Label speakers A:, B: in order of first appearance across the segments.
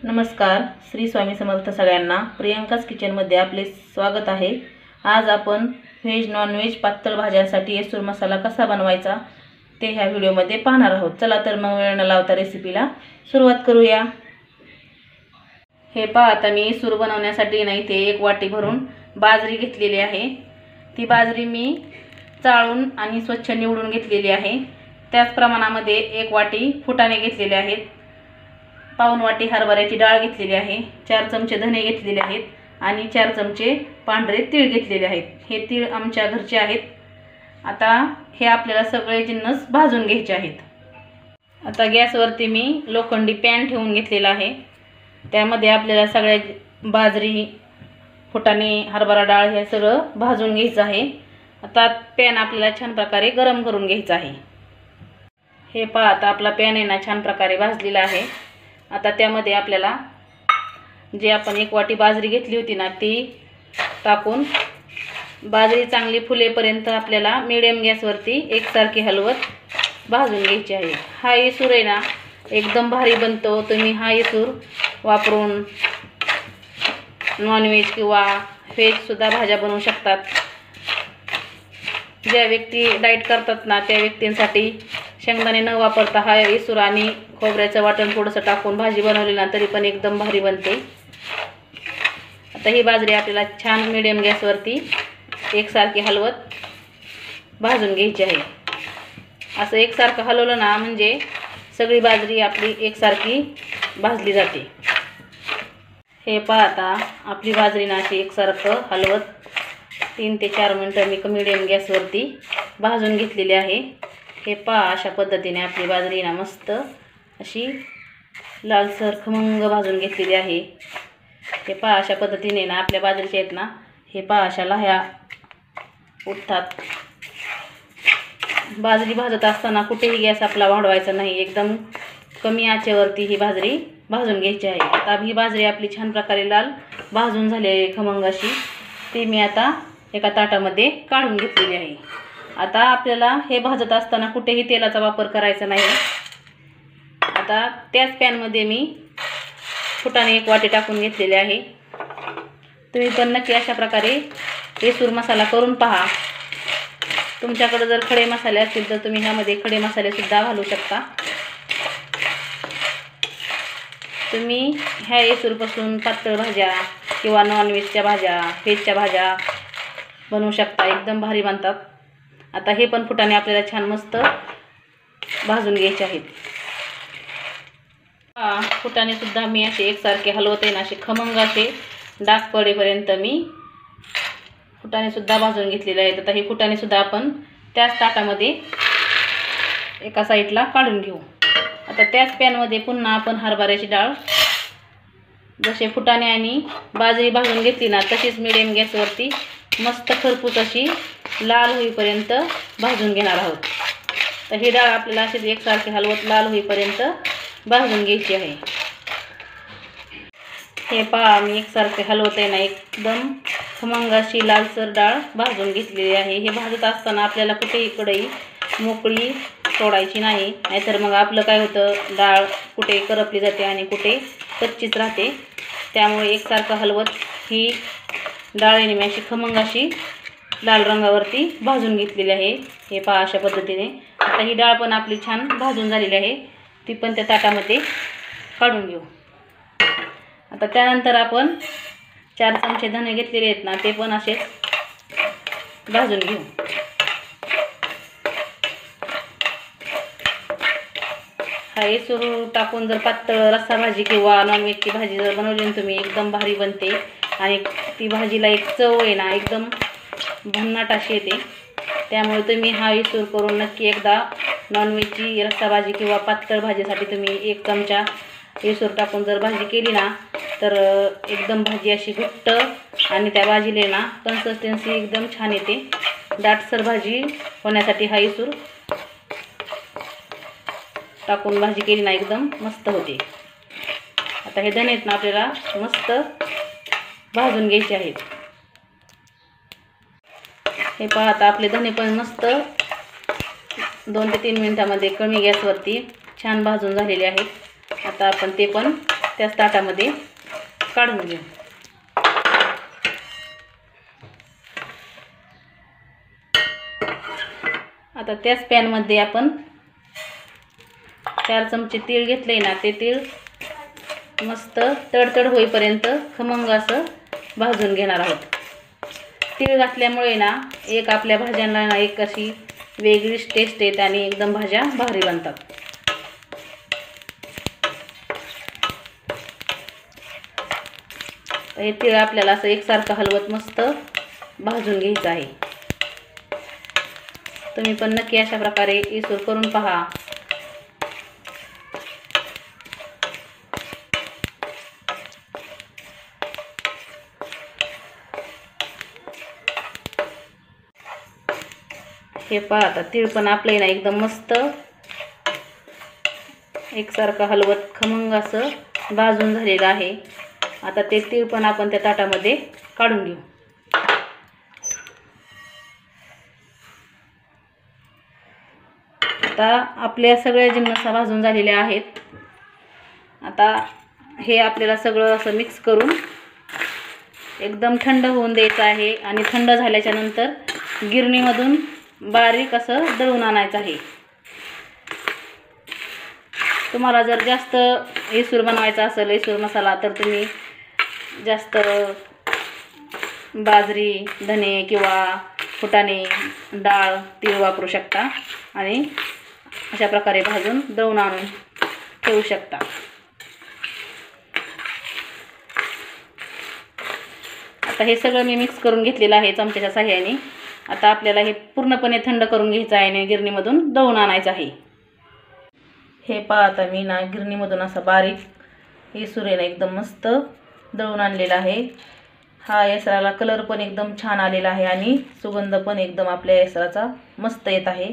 A: नमस्कार, श्री स्वामी समर्थ सगळ्यांना। प्रियंकास किचनमध्ये आपले स्वागत आहे। आज आपण व्हेज नॉन व्हेज पातळ भाज्यांसाठी येसूर मसाला कसा बनवायचा ते ह्या व्हिडिओमध्ये पाहणार आहोत। चला तर मग वेळ न लावता रेसिपीला सुरुवात करूया। हे पहा, आता मी येसूर बनवण्यासाठी नाही ते 1 वाटी भरून बाजरी घेतलेली आहे। ती बाजरी मी चाळून आणि स्वच्छ निवडून घेतलेली आहे। त्याच प्रमाणामध्ये 1 वाटी फुटाणे घेतलेले आहेत, पाऊण वाटी हरभऱ्याची डाळ घेतलेली आहे, 4 चमचे धने घेतलेले आहेत आणि 4 चमचे पांढरे तीळ घेतलेले आहेत। हे तीळ आमच्या घरचे आहेत। आता हे आपल्याला सगळे जिन्नस भाजून घ्यायचे आहेत। आता गॅसवरती मी लोखंडी पॅन ठेवून घेतलेला आहे। त्यामध्ये आपल्याला सगळ्या बाजरी, फुटाणे, हरभरा डाळ हे सगळं भाजून घ्यायचं आहे। आता पॅन आपल्याला छान प्रकारे गरम करून घ्यायचा आहे। हे पहा, आता आपला पॅन आहे ना छान प्रकारे भाजलेला आहे। आता त्यामध्ये आपल्याला जे आपण 1 वाटी बाजरी घेतली होती ना ती टाकून बाजरी चांगली फुलेपर्यंत आपल्याला मीडियम गॅसवरती एकसारखी हलवत भाजून घ्यायची आहे। हा येसूर आहे ना एकदम भारी बनतो। तुम्ही हा येसूर वापरून नॉनव्हेज किंवा व्हेज सुद्धा भाज्या बनवू शकतात। ज्या व्यक्ती डाएट करतात ना त्या व्यक्तींसाठी शेंगदाणे न वापरता हा येसूर आणि खोबऱ्याचं वाटण थोडंसं टाकून भाजी बनवली ना तरी पण एकदम भारी बनते। आता ही बाजरी आपल्याला छान मीडियम गॅसवरती एकसारखी हलवत भाजून घ्यायची आहे। असं एकसारखं हलवलं ना म्हणजे सगळी बाजरी आपली एकसारखी भाजली जाते। हे पहा, आता आपली बाजरी ना अशी एकसारखं हलवत 3 ते 4 मिनिटं मी मीडियम गॅसवरती भाजून घेतलेली आहे। हे पहा, अशा पद्धतीने आपली बाजरी ना मस्त अशी लालसर खमंग भाजून घेतलेली आहे। हे पहा, अशा पद्धतीने ना आपल्या बाजरीच्या आहेत ना हे पहा अशा लाह्या उठतात। बाजरी भाजत असताना कुठेही गॅस आपला वाढवायचा नाही, एकदम कमी आचेवरती ही बाजरी भाजून घ्यायची आहे। आता ही बाजरी आपली छान प्रकारे लाल भाजून झाली आहे खमंग अशी, ती मी आता एका ताटामध्ये काढून घेतलेली आहे। आता आपल्याला हे भाजत असताना कुठेही तेलाचा वापर करायचा नाही। आता त्याच पॅनमध्ये मी फुटाणे 1 वाटी टाकून घेतलेले आहे। तुम्ही पण नक्की अशा प्रकारे येसूर मसाला करून पहा। तुमच्याकडे जर खडे मसाले असतील तर तुम्ही ह्यामध्ये खडे मसाले सुद्धा घालू शकता। तुम्ही ह्या येसूरपासून पातळ भाज्या किंवा नॉनव्हेजच्या भाज्या, व्हेजच्या भाज्या बनवू शकता, एकदम भारी बनतात। आता हे पण फुटाणे आपल्याला छान मस्त भाजून घ्यायचे आहेत। फुटाणे सुद्धा मी असे एकसारखे हलवते ना असे खमंग असे डाग पडेपर्यंत मी फुटाणे सुद्धा भाजून घेतलेले आहेत। आता हे फुटाणे सुद्धा आपण त्याच ताटामध्ये एका साईडला काढून घेऊ। आता त्याच पॅनमध्ये पुन्हा आपण हरभऱ्याची डाळ जसे फुटाणे आणि बाजरी भाजून घेतली ना तशीच मीडियम गॅसवरती मस्त खरपूस अशी लाल होईपर्यंत भाजून घेणार आहोत। तर ही डाळ आपल्याला अशीच एकसारखी हलवत लाल होईपर्यंत भाजून घ्यायची आहे। हे पहा, मी एकसारखे हलवते ना एकदम खमंग अशी लालसर डाळ भाजून घेतलेली आहे। हे भाजत असताना आपल्याला कुठेही कढई मोकळी सोडायची नाही, नाहीतर मग आपलं काय होतं डाळ कुठे करपली जाते आणि कुठे कच्चीच राहते। त्यामुळे एकसारखं हलवत ही डाळीने मी अशी खमंग अशी लाल रंगावरती भाजून घेतलेली आहे। हे पहा, अशा पद्धतीने आता ही डाळ पण आपली छान भाजून झालेली आहे, ती पण त्या ताटामध्ये काढून घेऊ। आता त्यानंतर आपण 4 चमचे धने घेतलेले आहेत ना ते पण असेच भाजून घेऊ। हा येसूर टाकून जर पातळ रस्सा भाजी किंवा नॉनव्हेजची भाजी जर बनवली ना तुम्ही एकदम भारी बनते आणि ती भाजीला एक चव आहे ना एकदम भन्नाट अशी येते। त्यामुळे तुम्ही हा येसूर करून नक्की एकदा नॉनव्हेजची रस्सा भाजी किंवा पातळ भाजीसाठी तुम्ही 1 चमचा येसूर टाकून जर भाजी केली ना तर एकदम भाजी अशी घट्ट आणि त्या भाजीला ना कन्सिस्टन्सी एकदम छान येते। दाटसर भाजी होण्यासाठी हा येसूर टाकून भाजी केली ना एकदम मस्त होते। आता हे धने आहेत ना आपल्याला मस्त भाजून घ्यायचे आहेत। हे पहा, आता आपले धने पण मस्त 2 ते 3 मिनिटांमध्ये कमी गॅसवरती छान भाजून झालेले आहेत। आता आपण ते पण त्याच ताटामध्ये काढून घेऊ. आता त्याच पॅनमध्ये आपण 4 चमचे तीळ घेतले ना, ते तीळ मस्त तडतड होईपर्यंत खमंग असं भाजून घेणार आहोत. तीळ घातल्यामुळे ना एक आपल्या भाज्यांना ना एक अशी वेगळीच टेस्ट येते आणि एकदम भाज्या भारी बनतात. हे तीळ आपल्याला असं एकसारखं हलवत मस्त भाजून घ्यायचं आहे. तुम्ही पण नक्की अशा प्रकारे इसूर करून पहा. हे पहा आता तीळ पण आपले ना एकदम मस्त एकसारखं हलवत खमंग असं भाजून झालेलं आहे. आता ते तीळ पण आपण त्या ताटामध्ये काढून घेऊ. आता आपल्या सगळ्या जिन्नस भाजून झालेल्या आहेत. आता हे आपल्याला सगळं असं मिक्स करून एकदम थंड होऊन द्यायचं आहे आणि थंड झाल्याच्या नंतर गिरणीमधून बारीक असं दळून आणायचं आहे. तुम्हाला जर जास्त इसूर बनवायचा असेल इसूर मसाला तर तुम्ही जास्त बाजरी, धने किंवा फुटाणे डाळ तीळ वापरू शकता आणि अशा प्रकारे भाजून दळून आणून ठेवू शकता. आता हे सगळं मी मिक्स करून घेतलेलं आहे चमच्याच्या साहाय्याने. आता आपल्याला हे पूर्णपणे थंड करून घ्यायचं आहे आणि गिरणीमधून दळून आणायचं आहे. हे पहा आता मी ना गिरणीमधून असा बारीक इसूर आहे ना एकदम मस्त दळून आणलेला आहे. हा येसराला कलर पण एकदम छान आलेला आहे आणि सुगंध पण एकदम आपल्या येसराचा मस्त येत आहे.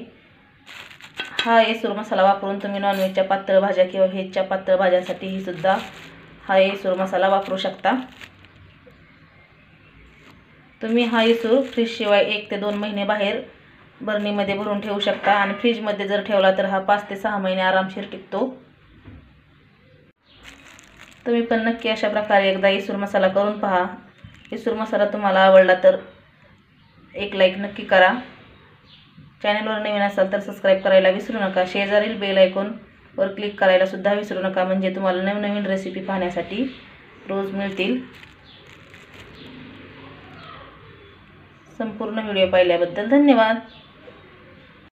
A: हा येसूर मसाला वापरून तुम्ही नॉनव्हेजच्या पातळ भाज्या किंवा व्हेजच्या पातळ भाज्यांसाठीही सुद्धा हा येसूर मसाला वापरू शकता. तुम्ही हा इसूर फ्रीजशिवाय 1 ते 2 महिने बाहेर बरणीमध्ये भरून ठेवू शकता आणि फ्रीजमध्ये जर ठेवला तर हा 5 ते 6 महिने आरामशीर टिकतो. तुम्ही पण नक्की अशा प्रकारे एकदा इसूर मसाला करून पहा. इसूर मसाला तुम्हाला आवडला तर एक लाईक नक्की करा. चॅनलवर नवीन असाल तर सबस्क्राईब करायला विसरू नका. शेजारील बेल आयकॉनवर क्लिक करायला सुद्धा विसरू नका, म्हणजे तुम्हाला नवनवीन रेसिपी पाहण्यासाठी रोज मिळतील. संपूर्ण व्हिडिओ पाहिल्याबद्दल धन्यवाद.